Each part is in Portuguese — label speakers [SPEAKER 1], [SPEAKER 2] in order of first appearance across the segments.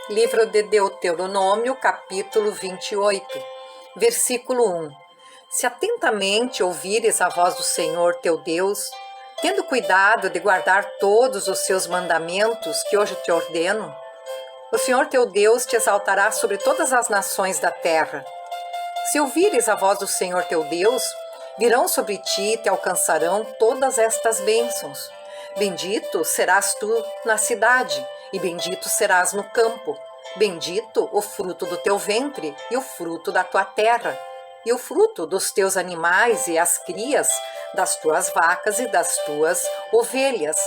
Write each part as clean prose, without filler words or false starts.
[SPEAKER 1] Livro de Deuteronômio, capítulo 28, versículo 1. Se atentamente ouvires a voz do Senhor teu Deus, tendo cuidado de guardar todos os seus mandamentos que hoje te ordeno, o Senhor teu Deus te exaltará sobre todas as nações da terra. Se ouvires a voz do Senhor teu Deus, virão sobre ti e te alcançarão todas estas bênçãos. Bendito serás tu na cidade, e bendito serás no campo. Bendito o fruto do teu ventre, e o fruto da tua terra, e o fruto dos teus animais, e as crias das tuas vacas e das tuas ovelhas.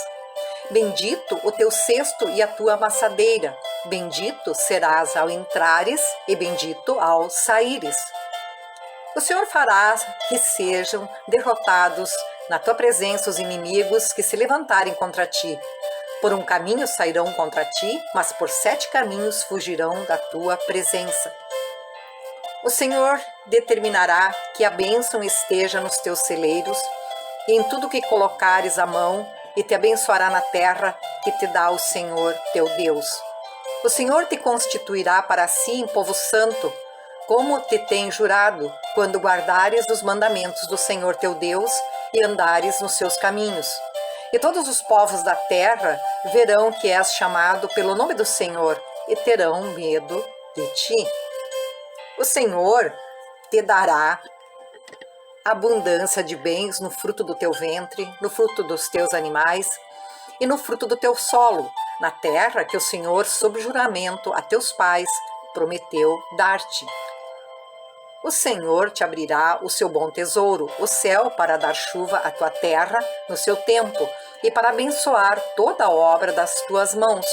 [SPEAKER 1] Bendito o teu cesto e a tua amassadeira. Bendito serás ao entrares, e bendito ao saíres. O Senhor fará que sejam derrotados na tua presença os inimigos que se levantarem contra ti. Por um caminho sairão contra ti, mas por 7 caminhos fugirão da tua presença. O Senhor determinará que a bênção esteja nos teus celeiros e em tudo que colocares a mão, e te abençoará na terra que te dá o Senhor teu Deus. O Senhor te constituirá para si em povo santo, como te tem jurado, quando guardares os mandamentos do Senhor teu Deus e andares nos seus caminhos. E todos os povos da terra verão que és chamado pelo nome do Senhor e terão medo de ti. O Senhor te dará abundância de bens no fruto do teu ventre, no fruto dos teus animais e no fruto do teu solo, na terra que o Senhor, sob juramento a teus pais, prometeu dar-te. O Senhor te abrirá o seu bom tesouro, o céu, para dar chuva à tua terra no seu tempo, e para abençoar toda a obra das tuas mãos.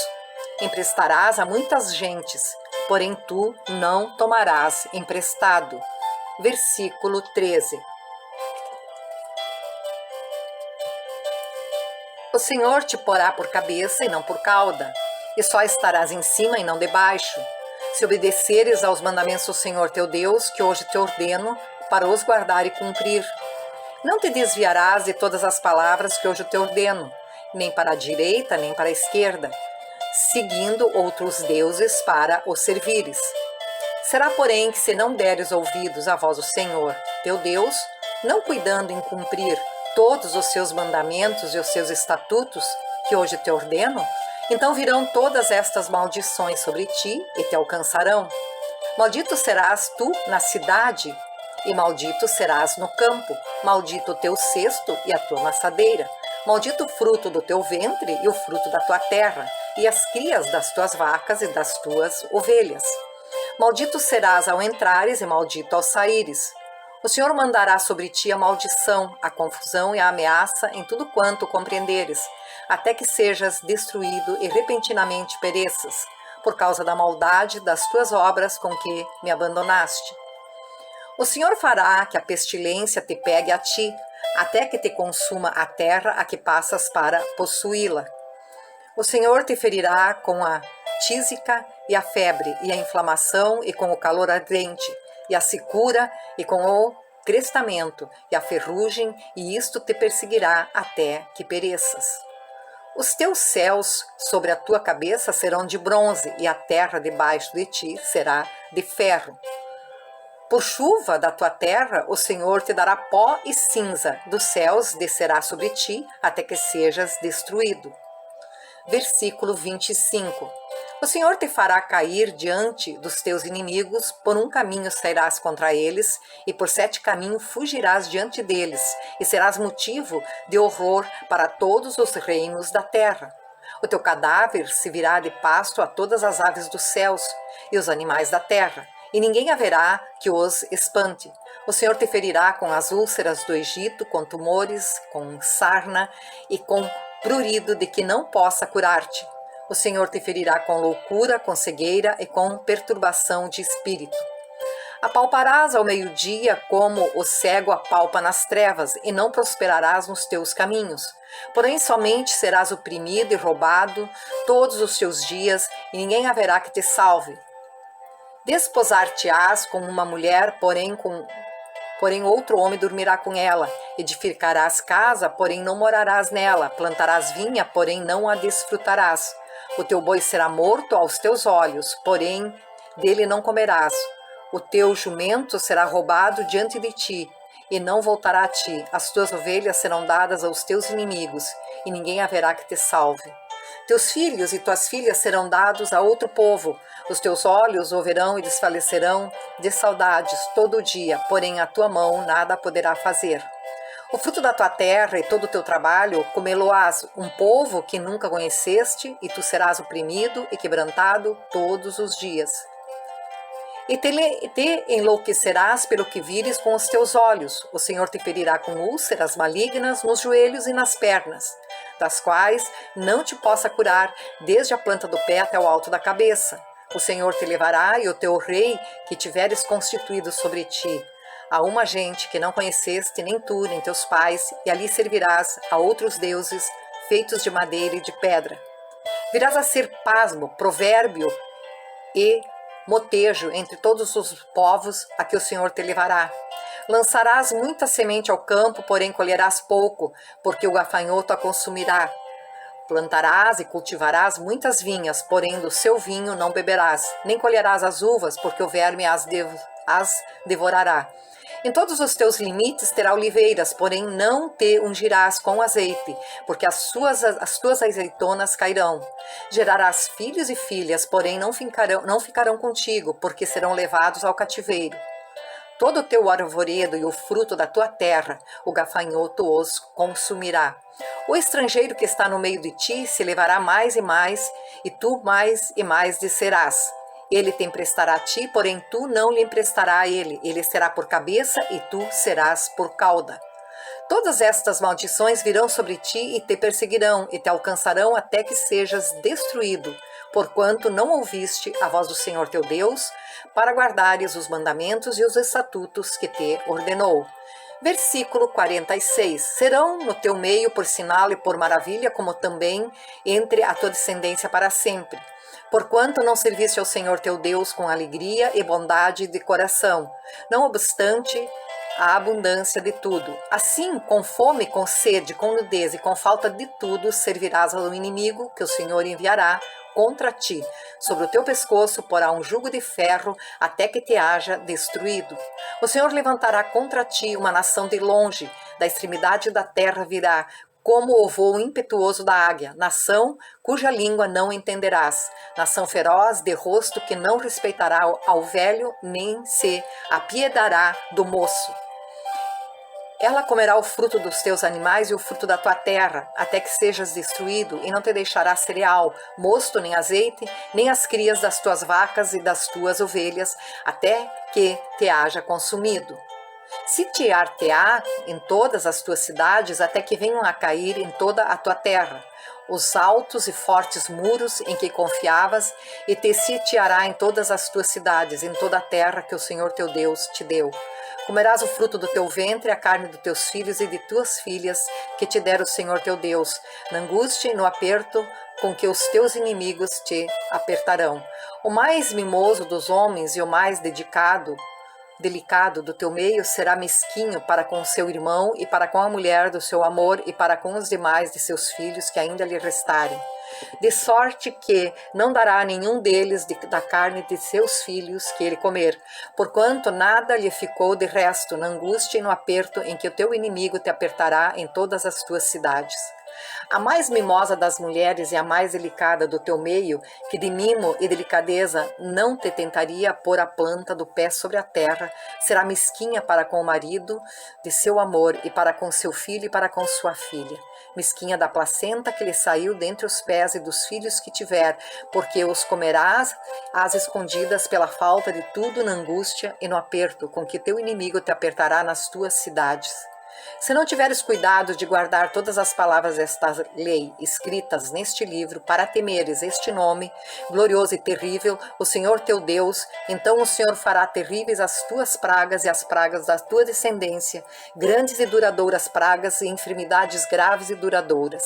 [SPEAKER 1] Emprestarás a muitas gentes, porém tu não tomarás emprestado. Versículo 13. O Senhor te porá por cabeça e não por cauda, e só estarás em cima e não debaixo. Se obedeceres aos mandamentos do Senhor teu Deus, que hoje te ordeno, para os guardar e cumprir. Não te desviarás de todas as palavras que hoje te ordeno, nem para a direita, nem para a esquerda, seguindo outros deuses para os servires. Será, porém, que se não deres ouvidos à voz do Senhor teu Deus, não cuidando em cumprir todos os seus mandamentos e os seus estatutos, que hoje te ordeno, então virão todas estas maldições sobre ti e te alcançarão. Maldito serás tu na cidade, e maldito serás no campo. Maldito o teu cesto e a tua amassadeira. Maldito o fruto do teu ventre e o fruto da tua terra, e as crias das tuas vacas e das tuas ovelhas. Maldito serás ao entrares e maldito ao saíres. O Senhor mandará sobre ti a maldição, a confusão e a ameaça em tudo quanto compreenderes, até que sejas destruído e repentinamente pereças, por causa da maldade das tuas obras com que me abandonaste. O Senhor fará que a pestilência te pegue a ti, até que te consuma a terra a que passas para possuí-la. O Senhor te ferirá com a tísica e a febre, e a inflamação, e com o calor ardente, e a secura, e com o crestamento, e a ferrugem, e isto te perseguirá até que pereças. Os teus céus sobre a tua cabeça serão de bronze, e a terra debaixo de ti será de ferro. Por chuva da tua terra, o Senhor te dará pó e cinza, dos céus descerá sobre ti, até que sejas destruído. Versículo 25. O Senhor te fará cair diante dos teus inimigos, por um caminho sairás contra eles, e por 7 caminhos fugirás diante deles, e serás motivo de horror para todos os reinos da terra. O teu cadáver se virá de pasto a todas as aves dos céus e os animais da terra, e ninguém haverá que os espante. O Senhor te ferirá com as úlceras do Egito, com tumores, com sarna e com prurido de que não possa curar-te. O Senhor te ferirá com loucura, com cegueira e com perturbação de espírito. Apalparás ao meio-dia como o cego apalpa nas trevas, e não prosperarás nos teus caminhos. Porém, somente serás oprimido e roubado todos os teus dias, e ninguém haverá que te salve. Desposar-te-ás com uma mulher, porém outro homem dormirá com ela. Edificarás casa, porém não morarás nela. Plantarás vinha, porém não a desfrutarás. O teu boi será morto aos teus olhos, porém dele não comerás. O teu jumento será roubado diante de ti, e não voltará a ti. As tuas ovelhas serão dadas aos teus inimigos, e ninguém haverá que te salve. Teus filhos e tuas filhas serão dados a outro povo. Os teus olhos o verão e desfalecerão de saudades todo o dia, porém a tua mão nada poderá fazer. O fruto da tua terra e todo o teu trabalho comê-lo-ás um povo que nunca conheceste, e tu serás oprimido e quebrantado todos os dias. E te enlouquecerás pelo que vires com os teus olhos. O Senhor te ferirá com úlceras malignas nos joelhos e nas pernas, das quais não te possa curar, desde a planta do pé até o alto da cabeça. O Senhor te levará, e o teu rei que tiveres constituído sobre ti, a uma gente que não conheceste, nem tu, nem teus pais, e ali servirás a outros deuses, feitos de madeira e de pedra. Virás a ser pasmo, provérbio e motejo entre todos os povos a que o Senhor te levará. Lançarás muita semente ao campo, porém colherás pouco, porque o gafanhoto a consumirá. Plantarás e cultivarás muitas vinhas, porém do seu vinho não beberás, nem colherás as uvas, porque o verme as devorará. Em todos os teus limites terá oliveiras, porém não te ungirás com azeite, porque as tuas azeitonas cairão. Gerarás filhos e filhas, porém não ficarão contigo, porque serão levados ao cativeiro. Todo o teu arvoredo e o fruto da tua terra, o gafanhoto os consumirá. O estrangeiro que está no meio de ti se levará mais, e tu mais e mais descerás. Ele te emprestará a ti, porém tu não lhe emprestará a ele. Ele será por cabeça e tu serás por cauda. Todas estas maldições virão sobre ti e te perseguirão e te alcançarão até que sejas destruído, porquanto não ouviste a voz do Senhor teu Deus, para guardares os mandamentos e os estatutos que te ordenou. Versículo 46. Serão no teu meio por sinal e por maravilha, como também entre a tua descendência para sempre. Porquanto não serviste ao Senhor teu Deus com alegria e bondade de coração, não obstante a abundância de tudo. Assim, com fome, com sede, com nudez e com falta de tudo, servirás ao inimigo que o Senhor enviará contra ti. Sobre o teu pescoço porá um jugo de ferro até que te haja destruído. O Senhor levantará contra ti uma nação de longe, da extremidade da terra virá, como o voo impetuoso da águia, nação cuja língua não entenderás, nação feroz de rosto que não respeitará ao velho, nem se apiedará do moço. Ela comerá o fruto dos teus animais e o fruto da tua terra, até que sejas destruído, e não te deixará cereal, mosto, nem azeite, nem as crias das tuas vacas e das tuas ovelhas, até que te haja consumido. Sitiar-te-á em todas as tuas cidades, até que venham a cair em toda a tua terra os altos e fortes muros em que confiavas, e te sitiará em todas as tuas cidades, em toda a terra que o Senhor teu Deus te deu. Comerás o fruto do teu ventre, a carne dos teus filhos e de tuas filhas, que te der o Senhor teu Deus, na angústia e no aperto com que os teus inimigos te apertarão. O mais mimoso dos homens e o mais delicado do teu meio será mesquinho para com seu irmão e para com a mulher do seu amor e para com os demais de seus filhos que ainda lhe restarem. De sorte que não dará a nenhum deles da carne de seus filhos que ele comer, porquanto nada lhe ficou de resto na angústia e no aperto em que o teu inimigo te apertará em todas as tuas cidades. A mais mimosa das mulheres e a mais delicada do teu meio, que de mimo e delicadeza não te tentaria pôr a planta do pé sobre a terra, será mesquinha para com o marido de seu amor e para com seu filho e para com sua filha. Mesquinha da placenta que lhe saiu dentre os pés e dos filhos que tiver, porque os comerás às escondidas pela falta de tudo na angústia e no aperto com que teu inimigo te apertará nas tuas cidades. Se não tiveres cuidado de guardar todas as palavras desta lei escritas neste livro, para temeres este nome, glorioso e terrível, o Senhor teu Deus, então o Senhor fará terríveis as tuas pragas e as pragas da tua descendência, grandes e duradouras pragas e enfermidades graves e duradouras,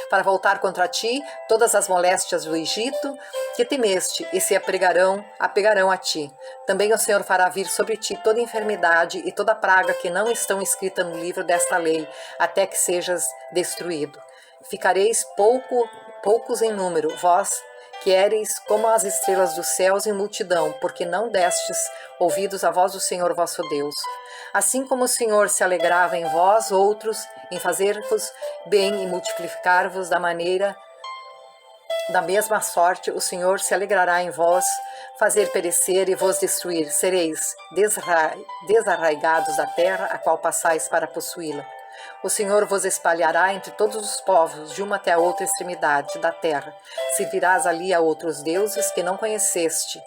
[SPEAKER 1] para voltar contra ti todas as moléstias do Egito que temeste e se apegarão a ti. Também o Senhor fará vir sobre ti toda enfermidade e toda praga que não estão escritas no livro desta lei, até que sejas destruído. Ficareis poucos em número, vós que éreis como as estrelas dos céus em multidão, porque não destes ouvidos à voz do Senhor vosso Deus. Assim como o Senhor se alegrava em vós outros, em fazer-vos bem e multiplicar-vos da mesma sorte, o Senhor se alegrará em vós, fazer perecer e vos destruir. Sereis desarraigados da terra, a qual passais para possuí-la. O Senhor vos espalhará entre todos os povos, de uma até a outra extremidade da terra. Servirás ali a outros deuses que não conheceste.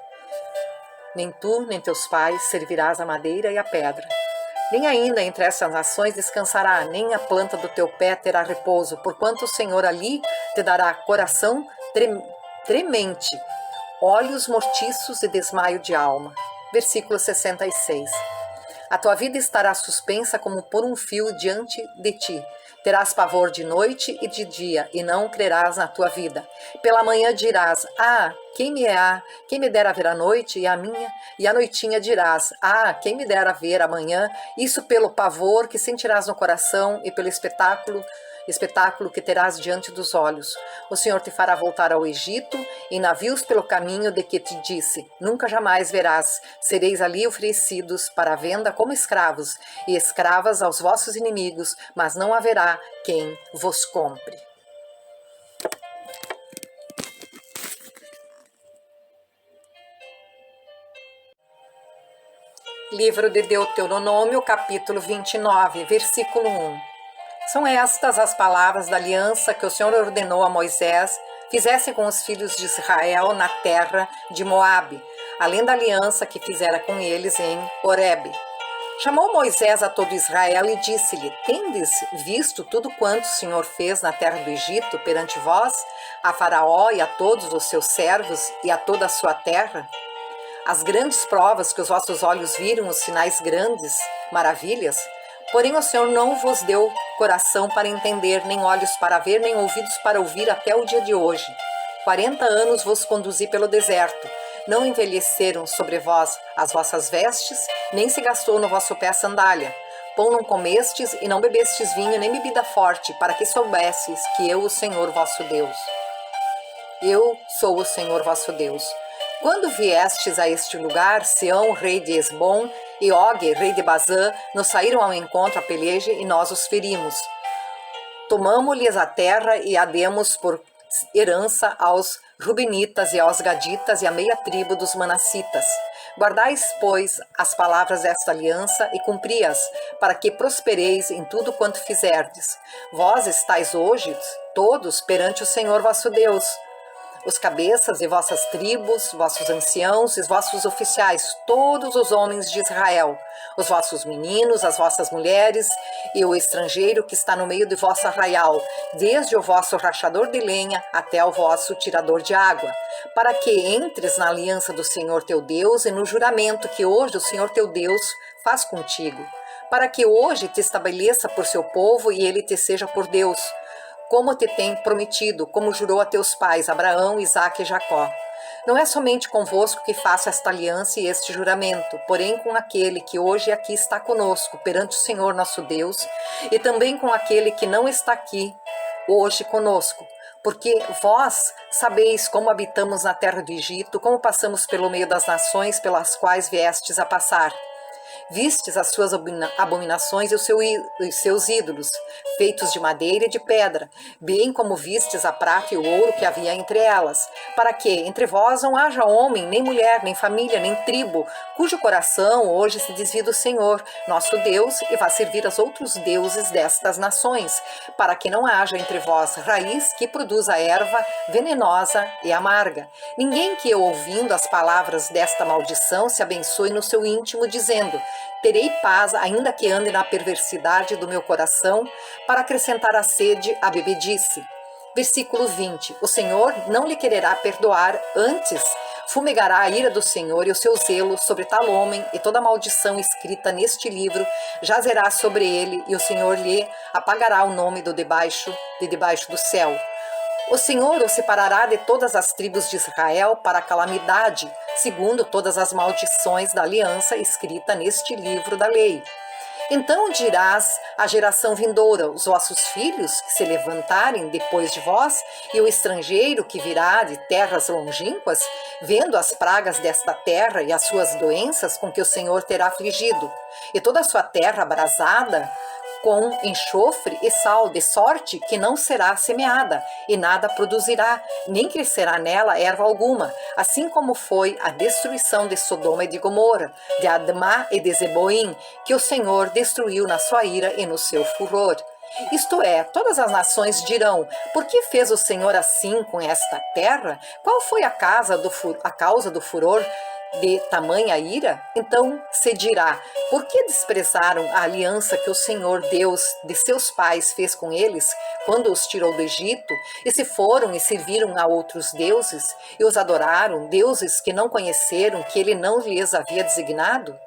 [SPEAKER 1] Nem tu, nem teus pais, servirás a madeira e a pedra. Nem ainda entre essas nações descansará, nem a planta do teu pé terá repouso, porquanto o Senhor ali te dará coração tremente, olhos mortiços e desmaio de alma. Versículo 66. A tua vida estará suspensa como por um fio diante de ti. Terás pavor de noite e de dia, e não crerás na tua vida. Pela manhã dirás, quem me dera ver a noite e a noitinha dirás, quem me dera ver amanhã, isso pelo pavor que sentirás no coração e pelo espetáculo que terás diante dos olhos. O Senhor te fará voltar ao Egito, em navios pelo caminho de que te disse, nunca jamais verás. Sereis ali oferecidos para a venda como escravos, e escravas aos vossos inimigos, mas não haverá quem vos compre. Livro de Deuteronômio, capítulo 29, versículo 1. São estas as palavras da aliança que o Senhor ordenou a Moisés fizesse com os filhos de Israel na terra de Moabe, além da aliança que fizera com eles em Horebe. Chamou Moisés a todo Israel e disse-lhe, tendes visto tudo quanto o Senhor fez na terra do Egito perante vós, a Faraó e a todos os seus servos e a toda a sua terra? As grandes provas que os vossos olhos viram, os sinais grandes, maravilhas? Porém o Senhor não vos deu coração para entender, nem olhos para ver, nem ouvidos para ouvir até o dia de hoje. 40 anos vos conduzi pelo deserto. Não envelheceram sobre vós as vossas vestes, nem se gastou no vosso pé a sandália. Pão não comestes e não bebestes vinho, nem bebida forte, para que soubesses que eu, o Senhor vosso Deus. Eu sou o Senhor vosso Deus. Quando viestes a este lugar, Sião, rei de Esbom, e Og, rei de Bazã, nos saíram ao encontro a peleja e nós os ferimos. Tomamo-lhes a terra e a demos por herança aos Rubenitas e aos Gaditas e a meia tribo dos Manassitas. Guardais, pois, as palavras desta aliança e cumpri-as, para que prospereis em tudo quanto fizerdes. Vós estáis hoje todos perante o Senhor vosso Deus, os cabeças de vossas tribos, vossos anciãos e vossos oficiais, todos os homens de Israel, os vossos meninos, as vossas mulheres e o estrangeiro que está no meio de vosso arraial, desde o vosso rachador de lenha até o vosso tirador de água, para que entres na aliança do Senhor teu Deus e no juramento que hoje o Senhor teu Deus faz contigo, para que hoje te estabeleça por seu povo e ele te seja por Deus, como te tem prometido, como jurou a teus pais, Abraão, Isaque e Jacó. Não é somente convosco que faço esta aliança e este juramento, porém com aquele que hoje aqui está conosco, perante o Senhor nosso Deus, e também com aquele que não está aqui hoje conosco, porque vós sabeis como habitamos na terra do Egito, como passamos pelo meio das nações pelas quais viestes a passar. Vistes as suas abominações e os seus ídolos, feitos de madeira e de pedra, bem como vistes a prata e o ouro que havia entre elas, para que entre vós não haja homem, nem mulher, nem família, nem tribo, cujo coração hoje se desvie do Senhor, nosso Deus, e vá servir aos outros deuses destas nações, para que não haja entre vós raiz que produza erva venenosa e amarga. Ninguém que, ouvindo as palavras desta maldição, se abençoe no seu íntimo, dizendo, terei paz, ainda que ande na perversidade do meu coração, para acrescentar a sede à bebedice. Versículo 20. O Senhor não lhe quererá perdoar, antes fumegará a ira do Senhor e o seu zelo sobre tal homem, e toda maldição escrita neste livro jazerá sobre ele, e o Senhor lhe apagará o nome de debaixo do céu. O Senhor o separará de todas as tribos de Israel para a calamidade, segundo todas as maldições da aliança escrita neste livro da lei. Então dirás à geração vindoura, os vossos filhos que se levantarem depois de vós, e o estrangeiro que virá de terras longínquas, vendo as pragas desta terra e as suas doenças com que o Senhor terá afligido, e toda a sua terra abrasada com enxofre e sal, de sorte que não será semeada, e nada produzirá, nem crescerá nela erva alguma, assim como foi a destruição de Sodoma e de Gomorra, de Admá e de Zeboim, que o Senhor destruiu na sua ira e no seu furor. Isto é, todas as nações dirão: por que fez o Senhor assim com esta terra? Qual foi a causa do furor de tamanha ira? Então se dirá: por que desprezaram a aliança que o Senhor Deus de seus pais fez com eles, quando os tirou do Egito, e se foram e serviram a outros deuses, e os adoraram, deuses que não conheceram, que ele não lhes havia designado?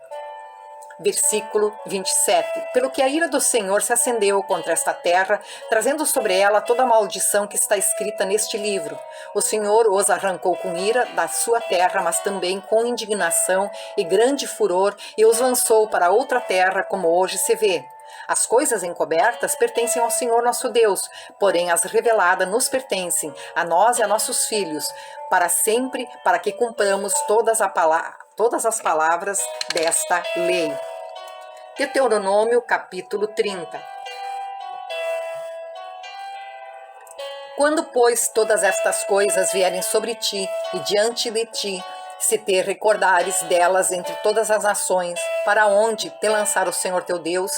[SPEAKER 1] Versículo 27. Pelo que a ira do Senhor se acendeu contra esta terra, trazendo sobre ela toda a maldição que está escrita neste livro. O Senhor os arrancou com ira da sua terra, mas também com indignação e grande furor, e os lançou para outra terra, como hoje se vê. As coisas encobertas pertencem ao Senhor nosso Deus, porém as reveladas nos pertencem, a nós e a nossos filhos, para sempre, para que cumpramos todas as palavras desta lei. Deuteronômio capítulo 30. Quando, pois, todas estas coisas vierem sobre ti e diante de ti, se te recordares delas entre todas as nações, para onde te lançar o Senhor teu Deus,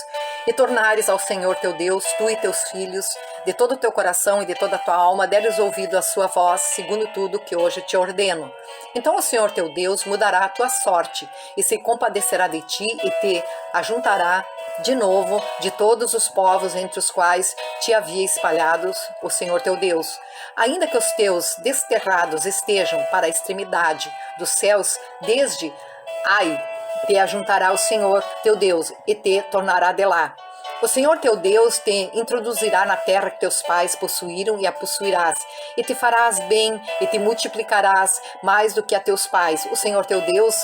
[SPEAKER 1] e tornares ao Senhor teu Deus, tu e teus filhos, de todo o teu coração e de toda a tua alma, deres ouvido à sua voz, segundo tudo que hoje te ordeno. Então o Senhor teu Deus mudará a tua sorte, e se compadecerá de ti, e te ajuntará de novo de todos os povos entre os quais te havia espalhados o Senhor teu Deus. Ainda que os teus desterrados estejam para a extremidade dos céus, desde Ai, te ajuntará o Senhor teu Deus, e te tornará de lá. O Senhor teu Deus te introduzirá na terra que teus pais possuíram, e a possuirás, e te farás bem, e te multiplicarás mais do que a teus pais. O Senhor teu Deus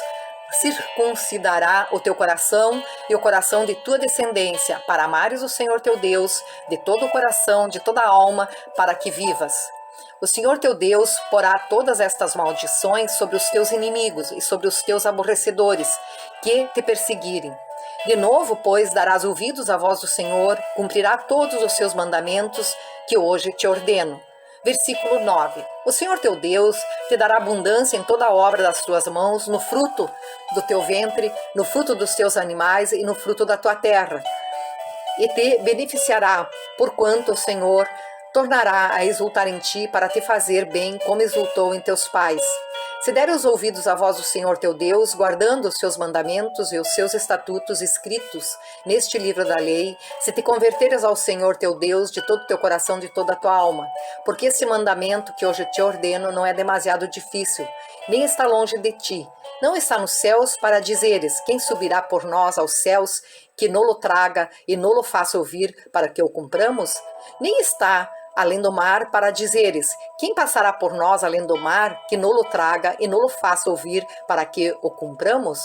[SPEAKER 1] circuncidará o teu coração e o coração de tua descendência, para amares o Senhor teu Deus de todo o coração, de toda a alma, para que vivas. O Senhor teu Deus porá todas estas maldições sobre os teus inimigos e sobre os teus aborrecedores, que te perseguirem. De novo, pois, darás ouvidos à voz do Senhor, cumprirá todos os seus mandamentos que hoje te ordeno. Versículo 9. O Senhor teu Deus te dará abundância em toda a obra das tuas mãos, no fruto do teu ventre, no fruto dos teus animais e no fruto da tua terra. E te beneficiará, porquanto o Senhor tornará a exultar em ti para te fazer bem, como exultou em teus pais. Se deres os ouvidos à voz do Senhor teu Deus, guardando os seus mandamentos e os seus estatutos escritos neste livro da lei, se te converteres ao Senhor teu Deus de todo o teu coração, de toda a tua alma, porque esse mandamento que hoje te ordeno não é demasiado difícil, nem está longe de ti, não está nos céus para dizeres: quem subirá por nós aos céus, que nolo traga e nolo faça ouvir para que o cumpramos? Nem está além do mar, para dizeres: quem passará por nós além do mar, que nolo traga e nolo faça ouvir para que o cumpramos?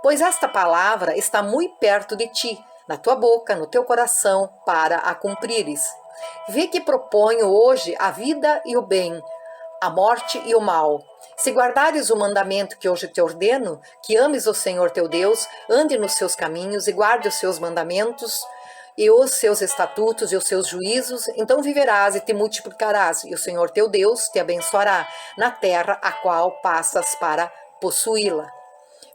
[SPEAKER 1] Pois esta palavra está muito perto de ti, na tua boca, no teu coração, para a cumprires. Vê que proponho hoje a vida e o bem, a morte e o mal. Se guardares o mandamento que hoje te ordeno, que ames o Senhor teu Deus, ande nos seus caminhos e guarde os seus mandamentos, e os seus estatutos e os seus juízos, então viverás e te multiplicarás, e o Senhor teu Deus te abençoará na terra a qual passas para possuí-la.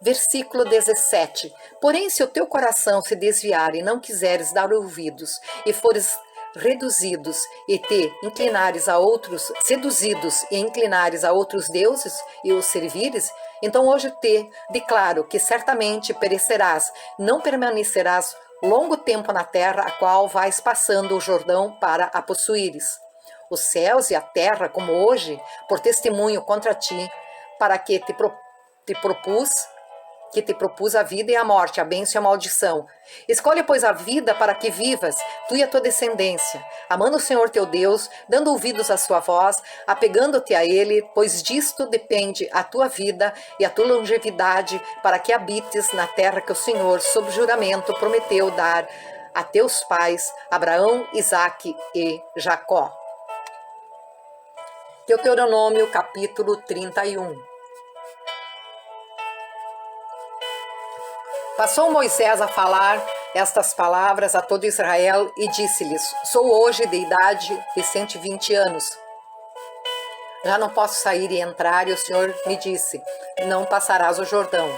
[SPEAKER 1] Versículo 17. Porém, se o teu coração se desviar e não quiseres dar ouvidos, e fores reduzidos e te inclinares a outros, seduzidos e inclinares a outros deuses e os servires, então hoje te declaro que certamente perecerás, não permanecerás longo tempo na terra a qual vais passando o Jordão para a possuíres. Os céus e a terra, como hoje, por testemunho contra ti, para que te propus que te propus a vida e a morte, a bênção e a maldição. Escolhe, pois, a vida para que vivas, tu e a tua descendência, amando o Senhor teu Deus, dando ouvidos à sua voz, apegando-te a Ele, pois disto depende a tua vida e a tua longevidade, para que habites na terra que o Senhor, sob juramento, prometeu dar a teus pais, Abraão, Isaque e Jacó. Deuteronômio, capítulo 31. Passou Moisés a falar estas palavras a todo Israel e disse-lhes: Sou hoje de idade de 120 anos. Já não posso sair e entrar, e o Senhor me disse: Não passarás o Jordão.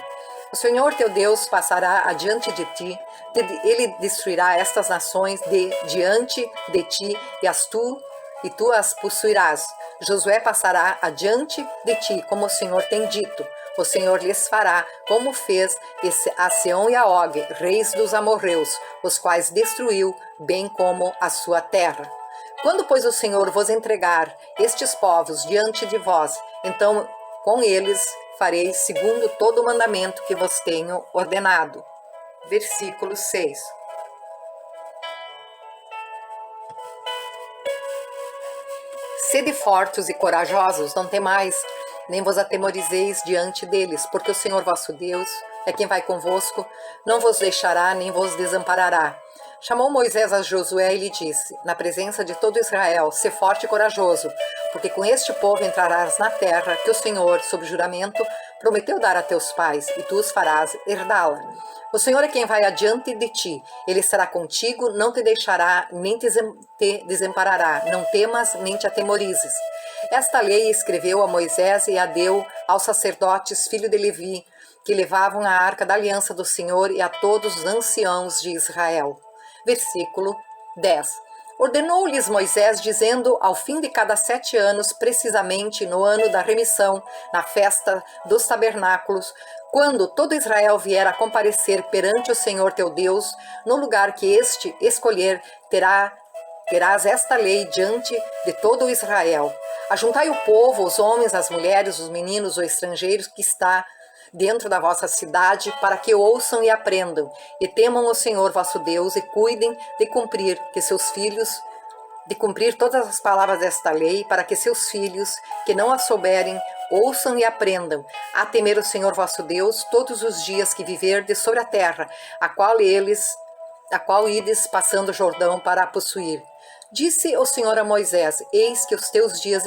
[SPEAKER 1] O Senhor teu Deus passará adiante de ti, ele destruirá estas nações diante de ti, e tu as possuirás. Josué passará adiante de ti, como o Senhor tem dito. O Senhor lhes fará, como fez a Seom e a Og, reis dos amorreus, os quais destruiu, bem como a sua terra. Quando, pois, o Senhor vos entregar estes povos diante de vós, então com eles fareis segundo todo o mandamento que vos tenho ordenado. Versículo 6. Sede fortes e corajosos, não temais, nem vos atemorizeis diante deles, porque o Senhor vosso Deus é quem vai convosco, não vos deixará nem vos desamparará. Chamou Moisés a Josué e lhe disse, na presença de todo Israel: Sê forte e corajoso, porque com este povo entrarás na terra que o Senhor, sob juramento, prometeu dar a teus pais, e tu os farás herdá-la. O Senhor é quem vai adiante de ti, ele estará contigo, não te deixará, nem te desamparará, não temas, nem te atemorizes. Esta lei escreveu a Moisés e a deu aos sacerdotes, filho de Levi, que levavam a arca da aliança do Senhor, e a todos os anciãos de Israel. Versículo 10. Ordenou-lhes Moisés, dizendo, ao fim de cada 7 anos, precisamente no ano da remissão, na festa dos tabernáculos, quando todo Israel vier a comparecer perante o Senhor teu Deus, no lugar que este escolher, terás esta lei diante de todo o Israel. Ajuntai o povo, os homens, as mulheres, os meninos, os estrangeiros que está dentro da vossa cidade, para que ouçam e aprendam, e temam o Senhor vosso Deus, e cuidem de cumprir todas as palavras desta lei, para que seus filhos, que não a souberem, ouçam e aprendam a temer o Senhor vosso Deus todos os dias que viverdes sobre a terra, a qual ides passando o Jordão para a possuir. Disse o Senhor a Moisés: Eis que os teus dias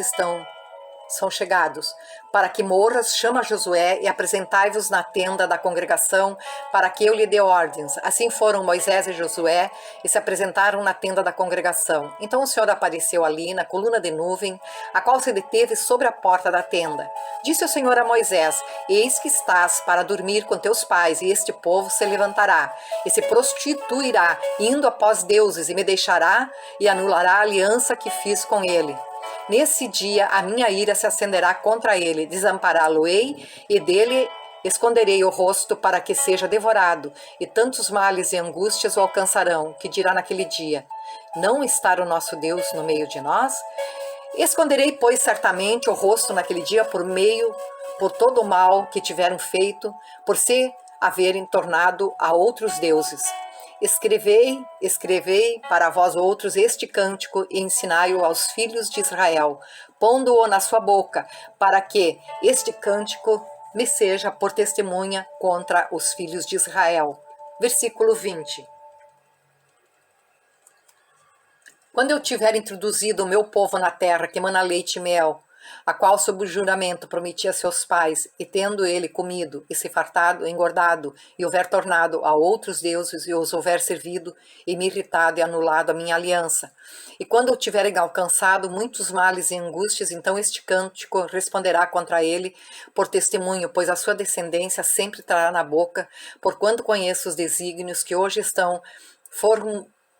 [SPEAKER 1] são chegados, para que morras, chama Josué e apresentai-vos na tenda da congregação, para que eu lhe dê ordens. Assim foram Moisés e Josué e se apresentaram na tenda da congregação. Então o Senhor apareceu ali na coluna de nuvem, a qual se deteve sobre a porta da tenda. Disse o Senhor a Moisés: Eis que estás para dormir com teus pais, e este povo se levantará e se prostituirá, indo após deuses, e me deixará e anulará a aliança que fiz com ele. Nesse dia a minha ira se acenderá contra ele, desampará-lo-ei e dele esconderei o rosto para que seja devorado, e tantos males e angústias o alcançarão, que dirá naquele dia: Não está o nosso Deus no meio de nós? Esconderei, pois, certamente o rosto naquele dia por todo o mal que tiveram feito, por se haverem tornado a outros deuses. Escrevei para vós outros este cântico e ensinai-o aos filhos de Israel, pondo-o na sua boca, para que este cântico me seja por testemunha contra os filhos de Israel. Versículo 20. Quando eu tiver introduzido o meu povo na terra que mana leite e mel, a qual sob o juramento prometi a seus pais, e tendo ele comido, e se fartado, engordado, e houver tornado a outros deuses, e os houver servido, e me irritado e anulado a minha aliança. E quando eu tiverem alcançado muitos males e angústias, então este cântico responderá contra ele por testemunho, pois a sua descendência sempre trará na boca, porquanto conheço os desígnios que hoje estão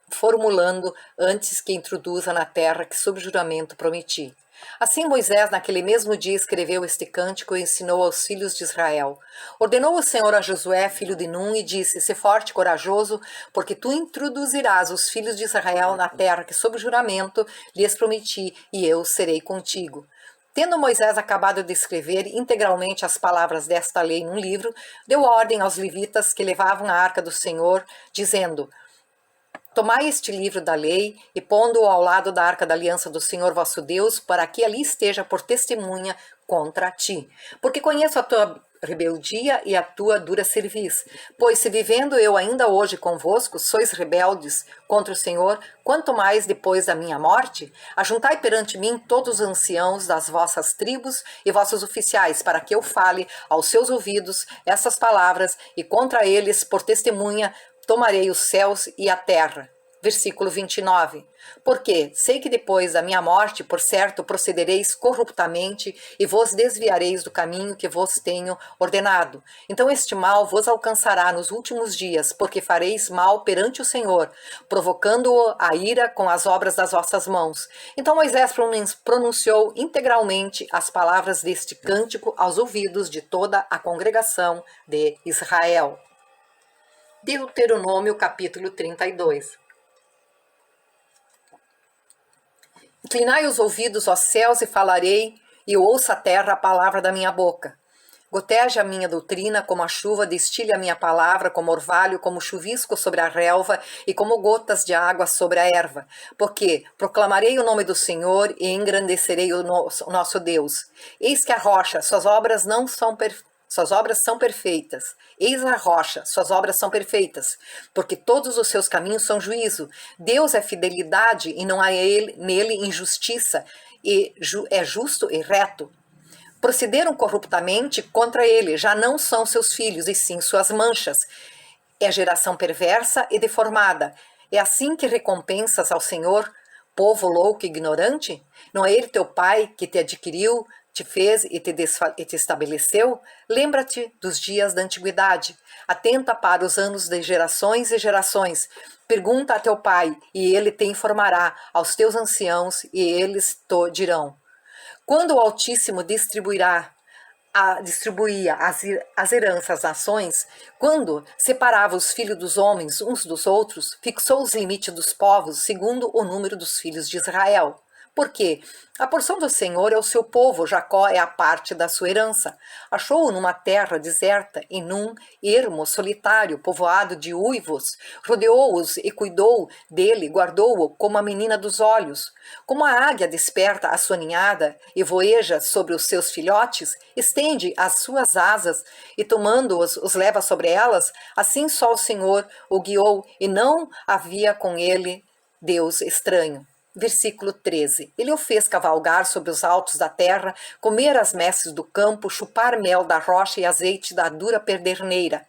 [SPEAKER 1] formulando antes que introduza na terra que sob juramento prometi. Assim Moisés naquele mesmo dia escreveu este cântico e ensinou aos filhos de Israel. Ordenou o Senhor a Josué, filho de Num, e disse: Sê forte e corajoso, porque tu introduzirás os filhos de Israel na terra que sob juramento lhes prometi, e eu serei contigo. Tendo Moisés acabado de escrever integralmente as palavras desta lei num livro, deu ordem aos levitas que levavam a arca do Senhor, dizendo: Tomai este livro da lei e pondo-o ao lado da arca da aliança do Senhor vosso Deus, para que ali esteja por testemunha contra ti. Porque conheço a tua rebeldia e a tua dura cerviz. Pois se vivendo eu ainda hoje convosco, sois rebeldes contra o Senhor, quanto mais depois da minha morte, ajuntai perante mim todos os anciãos das vossas tribos e vossos oficiais, para que eu fale aos seus ouvidos essas palavras, e contra eles, por testemunha, tomarei os céus e a terra. Versículo 29. Porque sei que depois da minha morte, por certo, procedereis corruptamente e vos desviareis do caminho que vos tenho ordenado. Então este mal vos alcançará nos últimos dias, porque fareis mal perante o Senhor, provocando-o a ira com as obras das vossas mãos. Então Moisés pronunciou integralmente as palavras deste cântico aos ouvidos de toda a congregação de Israel. Deuteronômio capítulo 32. Inclinai os ouvidos, ó céus, e falarei, e ouça a terra a palavra da minha boca. Goteja a minha doutrina como a chuva, destile a minha palavra como orvalho, como chuvisco sobre a relva e como gotas de água sobre a erva. Porque proclamarei o nome do Senhor e engrandecerei o nosso Deus. Eis que a rocha, suas obras não são perfeitas. Suas obras são perfeitas. Eis a rocha, suas obras são perfeitas, porque todos os seus caminhos são juízo. Deus é fidelidade e não há nele injustiça, e é justo e reto. Procederam corruptamente contra ele, já não são seus filhos, e sim suas manchas. É geração perversa e deformada. É assim que recompensas ao Senhor, povo louco e ignorante? Não é ele teu pai que te adquiriu, te fez e te estabeleceu? Lembra-te dos dias da antiguidade. Atenta para os anos de gerações e gerações. Pergunta a teu pai, e ele te informará, aos teus anciãos, e eles te dirão. Quando o Altíssimo distribuía as heranças às nações, quando separava os filhos dos homens uns dos outros, fixou os limites dos povos segundo o número dos filhos de Israel. Porque a porção do Senhor é o seu povo, Jacó é a parte da sua herança. Achou-o numa terra deserta e num ermo solitário, povoado de uivos. Rodeou-os e cuidou dele, guardou-o como a menina dos olhos. Como a águia desperta a sua ninhada e voeja sobre os seus filhotes, estende as suas asas e tomando-os, os leva sobre elas, assim só o Senhor o guiou e não havia com ele Deus estranho. Versículo 13. Ele o fez cavalgar sobre os altos da terra, comer as messes do campo, chupar mel da rocha e azeite da dura pederneira,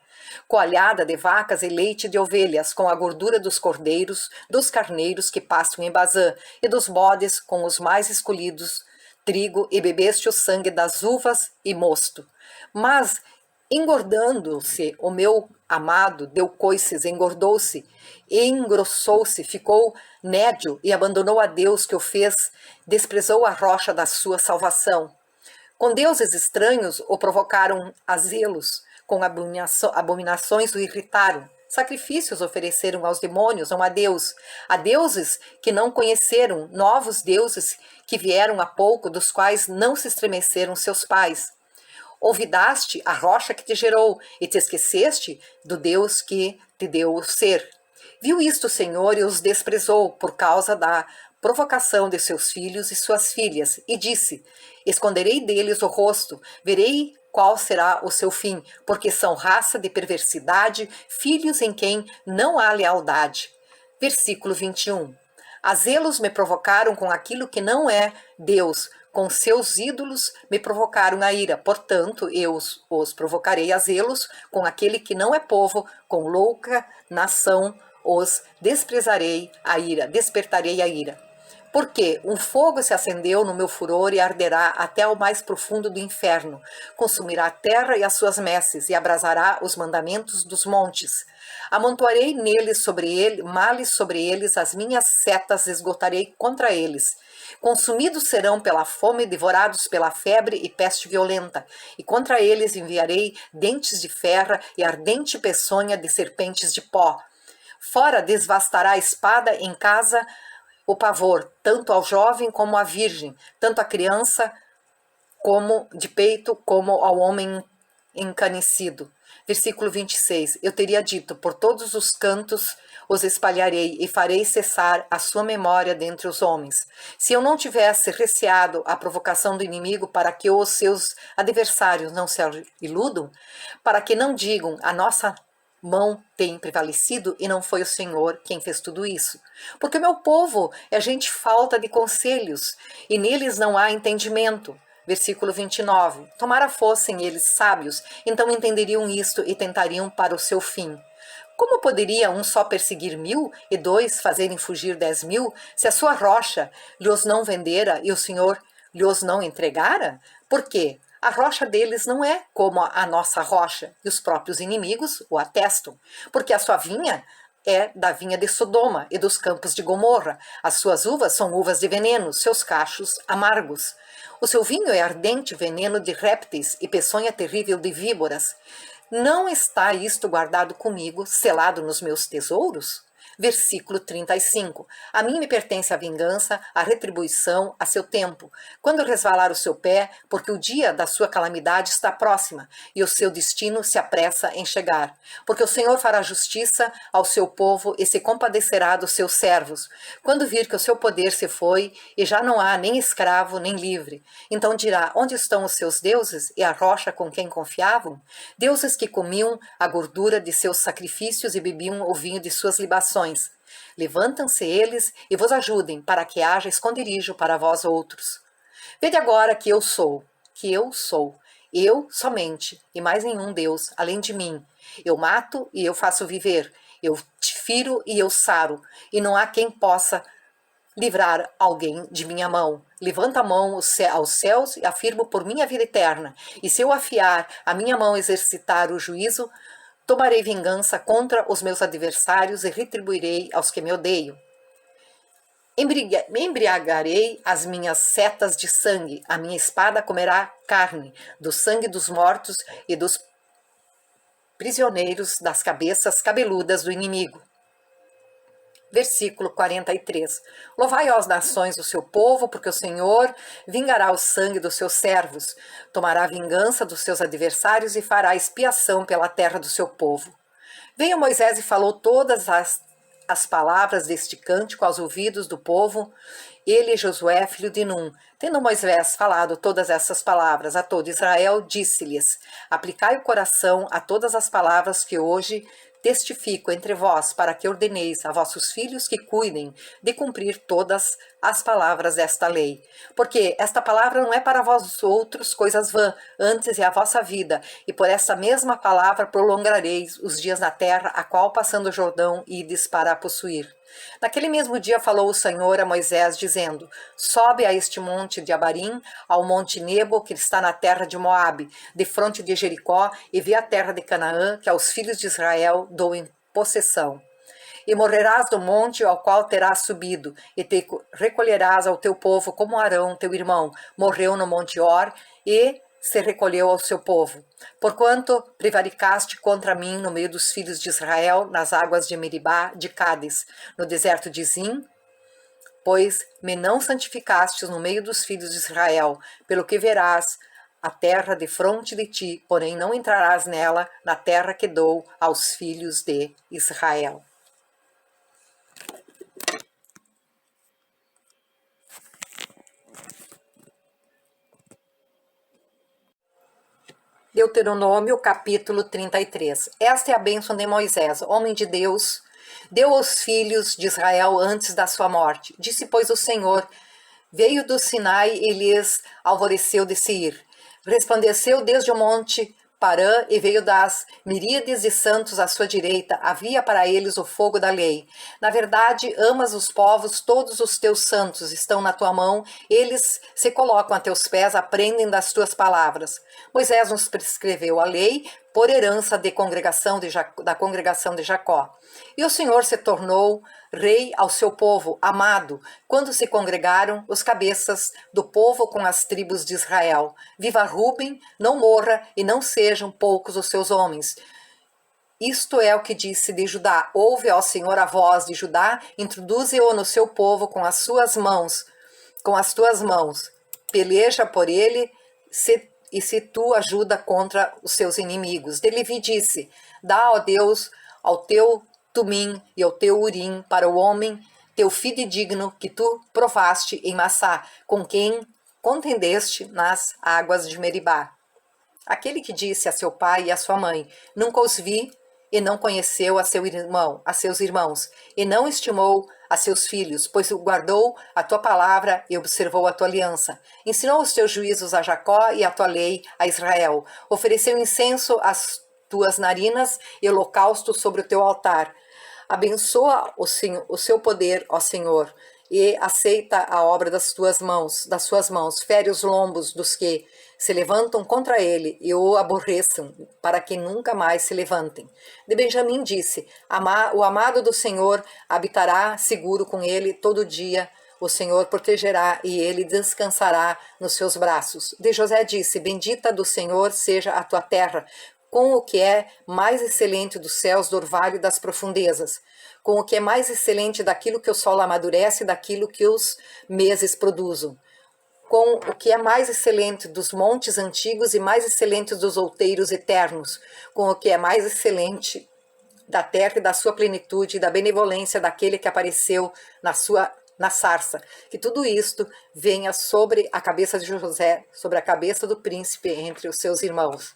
[SPEAKER 1] coalhada de vacas e leite de ovelhas, com a gordura dos cordeiros, dos carneiros que pastam em Bazã, e dos bodes com os mais escolhidos, trigo, e bebeste o sangue das uvas e mosto. Mas, engordando-se o meu amado, deu coices, engordou-se, engrossou-se, ficou nédio e abandonou a Deus que o fez, desprezou a rocha da sua salvação. Com deuses estranhos o provocaram a zelos, com abominações o irritaram. Sacrifícios ofereceram aos demônios, não a Deus. A deuses que não conheceram, novos deuses que vieram há pouco, dos quais não se estremeceram seus pais. Olvidaste a rocha que te gerou e te esqueceste do Deus que te deu o ser. Viu isto o Senhor e os desprezou por causa da provocação de seus filhos e suas filhas, e disse: Esconderei deles o rosto, verei qual será o seu fim, porque são raça de perversidade, filhos em quem não há lealdade. Versículo 21. A zelos me provocaram com aquilo que não é Deus, com seus ídolos me provocaram a ira, portanto eu os provocarei a zelos com aquele que não é povo, com louca nação os desprezarei a ira, despertarei a ira. Porque um fogo se acendeu no meu furor e arderá até o mais profundo do inferno, consumirá a terra e as suas messes, e abrasará os mandamentos dos montes. Amontoarei neles males sobre eles, as minhas setas esgotarei contra eles. Consumidos serão pela fome, devorados pela febre e peste violenta, e contra eles enviarei dentes de ferro e ardente peçonha de serpentes de pó. Fora desvastará a espada em casa o pavor, tanto ao jovem como à virgem, tanto à criança como ao homem encanecido. Versículo 26. Eu teria dito, por todos os cantos os espalharei e farei cessar a sua memória dentre os homens. Se eu não tivesse receado a provocação do inimigo para que os seus adversários não se iludam, para que não digam a nossa mão tem prevalecido e não foi o Senhor quem fez tudo isso. Porque o meu povo é gente falta de conselhos e neles não há entendimento. Versículo 29. Tomara fossem eles sábios, então entenderiam isto e tentariam para o seu fim. Como poderia um só perseguir 1000 e 2 fazerem fugir 10.000, se a sua rocha lhos não vendera e o Senhor lhos não entregara? Por quê? A rocha deles não é como a nossa rocha, e os próprios inimigos o atestam, porque a sua vinha é da vinha de Sodoma e dos campos de Gomorra. As suas uvas são uvas de veneno, seus cachos amargos. O seu vinho é ardente veneno de répteis e peçonha terrível de víboras. Não está isto guardado comigo, selado nos meus tesouros? Versículo 35. A mim me pertence a vingança, a retribuição, a seu tempo. Quando resvalar o seu pé, porque o dia da sua calamidade está próxima, e o seu destino se apressa em chegar. Porque o Senhor fará justiça ao seu povo e se compadecerá dos seus servos. Quando vir que o seu poder se foi, e já não há nem escravo, nem livre. Então dirá, onde estão os seus deuses e a rocha com quem confiavam? Deuses que comiam a gordura de seus sacrifícios e bebiam o vinho de suas libações. Levantam-se eles e vos ajudem, para que haja esconderijo para vós outros. Vede agora que eu sou, eu somente, e mais nenhum Deus, além de mim. Eu mato e eu faço viver, eu te firo e eu saro, e não há quem possa livrar alguém de minha mão. Levanto a mão aos céus e afirmo por minha vida eterna, e se eu afiar a minha mão exercitar o juízo, tomarei vingança contra os meus adversários e retribuirei aos que me odeiam. Me embriagarei as minhas setas de sangue, a minha espada comerá carne, do sangue dos mortos e dos prisioneiros das cabeças cabeludas do inimigo. Versículo 43. Louvai as nações o seu povo, porque o Senhor vingará o sangue dos seus servos, tomará vingança dos seus adversários e fará expiação pela terra do seu povo. Veio Moisés e falou todas as palavras deste cântico aos ouvidos do povo, ele e Josué, filho de Num. Tendo Moisés falado todas essas palavras a todo Israel, disse-lhes, aplicai o coração a todas as palavras que hoje testifico entre vós, para que ordeneis a vossos filhos que cuidem de cumprir todas as palavras desta lei. Porque esta palavra não é para vós outros coisas vãs, antes é a vossa vida, e por esta mesma palavra prolongareis os dias na terra, a qual passando o Jordão ides para a possuir. Naquele mesmo dia falou o Senhor a Moisés, dizendo, sobe a este monte de Abarim, ao monte Nebo, que está na terra de Moabe, defronte de Jericó, e vê a terra de Canaã, que aos filhos de Israel dou em possessão. E morrerás do monte ao qual terás subido, e te recolherás ao teu povo, como Arão, teu irmão, morreu no monte Or, e se recolheu ao seu povo. Porquanto prevaricaste contra mim no meio dos filhos de Israel, nas águas de Meribá, de Cádiz, no deserto de Zim, pois me não santificastes no meio dos filhos de Israel, pelo que verás a terra defronte de ti, porém não entrarás nela, na terra que dou aos filhos de Israel. Deuteronômio, capítulo 33. Esta é a bênção de Moisés, homem de Deus, deu aos filhos de Israel antes da sua morte. Disse, pois, o Senhor, veio do Sinai e lhes alvoreceu de Seir. Resplandeceu desde o monte Parã e veio das miríades de santos à sua direita. Havia para eles o fogo da lei. Na verdade, amas os povos, todos os teus santos estão na tua mão. Eles se colocam a teus pés, aprendem das tuas palavras. Moisés nos prescreveu a lei por herança da congregação de Jacó. E o Senhor se tornou rei ao seu povo, amado, quando se congregaram os cabeças do povo com as tribos de Israel. Viva Ruben, não morra, e não sejam poucos os seus homens. Isto é o que disse de Judá. Ouve ao Senhor a voz de Judá, introduze-o no seu povo com as tuas mãos. Peleja por ele, se tu ajuda contra os seus inimigos. De Levi disse: dá, ó Deus, ao teu Tumim e ao teu Urim para o homem, teu fidedigno, que tu provaste em Massá, com quem contendeste nas águas de Meribá. Aquele que disse a seu pai e a sua mãe: nunca os vi, e não conheceu a seus irmãos, e não estimou a seus filhos, pois guardou a tua palavra e observou a tua aliança. Ensinou os teus juízos a Jacó e a tua lei a Israel. Ofereceu incenso às tuas narinas e holocausto sobre o teu altar. Abençoa o seu poder, ó Senhor, e aceita a obra das suas mãos. Fere os lombos dos que se levantam contra ele e o aborreçam, para que nunca mais se levantem. De Benjamim disse: o amado do Senhor habitará seguro com ele todo dia. O Senhor protegerá e ele descansará nos seus braços. De José disse: bendita do Senhor seja a tua terra, com o que é mais excelente dos céus, do orvalho das profundezas, com o que é mais excelente daquilo que o sol amadurece, daquilo que os meses produzem, com o que é mais excelente dos montes antigos e mais excelente dos outeiros eternos, com o que é mais excelente da terra e da sua plenitude, e da benevolência daquele que apareceu na sarça. Que tudo isto venha sobre a cabeça de José, sobre a cabeça do príncipe entre os seus irmãos.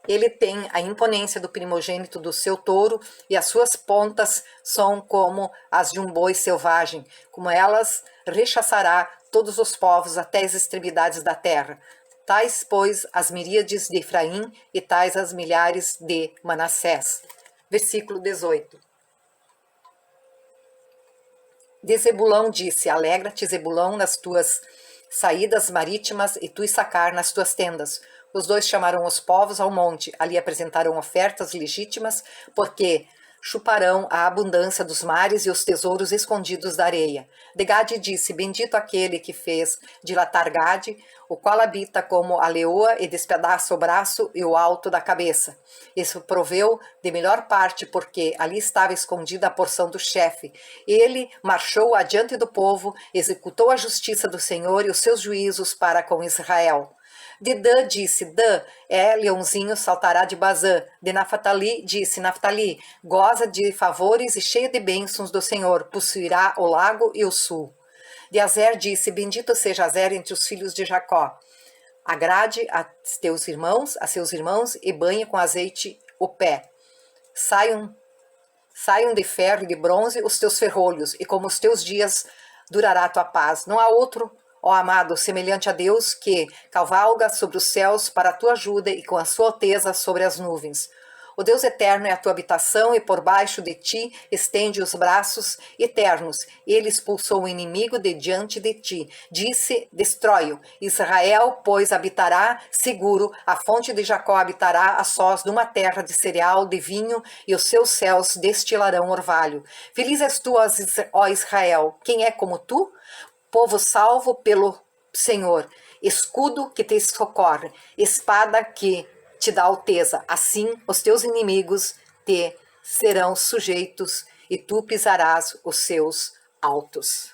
[SPEAKER 1] Ele tem a imponência do primogênito do seu touro, e as suas pontas são como as de um boi selvagem, como elas rechaçará todos os povos até as extremidades da terra. Tais, pois, as miríades de Efraim, e tais as milhares de Manassés. Versículo 18. De Zebulão disse: alegra-te, Zebulão, nas tuas saídas marítimas, e tu, Issacar, nas tuas tendas. Os dois chamaram os povos ao monte, ali apresentaram ofertas legítimas, porque chuparão a abundância dos mares e os tesouros escondidos da areia. De Gade disse: bendito aquele que fez dilatar Gade, o qual habita como a leoa e despedaça o braço e o alto da cabeça. Isso proveu de melhor parte, porque ali estava escondida a porção do chefe. Ele marchou adiante do povo, executou a justiça do Senhor e os seus juízos para com Israel. De Dan disse: Dan leãozinho, saltará de Bazã. De Naphtali disse: Naphtali goza de favores e cheio de bênçãos do Senhor, possuirá o lago e o sul. De Azer disse: bendito seja Azer entre os filhos de Jacó. Agrade a seus irmãos, e banhe com azeite o pé. Saiam de ferro e de bronze os teus ferrolhos, e como os teus dias durará a tua paz. Não há outro, ó amado, semelhante a Deus, que cavalga sobre os céus para a tua ajuda, e com a sua alteza sobre as nuvens. O Deus eterno é a tua habitação, e por baixo de ti estende os braços eternos. Ele expulsou o inimigo de diante de ti. Disse: destrói-o. Israel, pois, habitará seguro, a fonte de Jacó habitará a sós numa terra de cereal, de vinho, e os seus céus destilarão orvalho. Feliz és tu, ó Israel, quem é como tu? Povo salvo pelo Senhor, escudo que te socorre, espada que te dá alteza. Assim os teus inimigos te serão sujeitos, e tu pisarás os seus altos.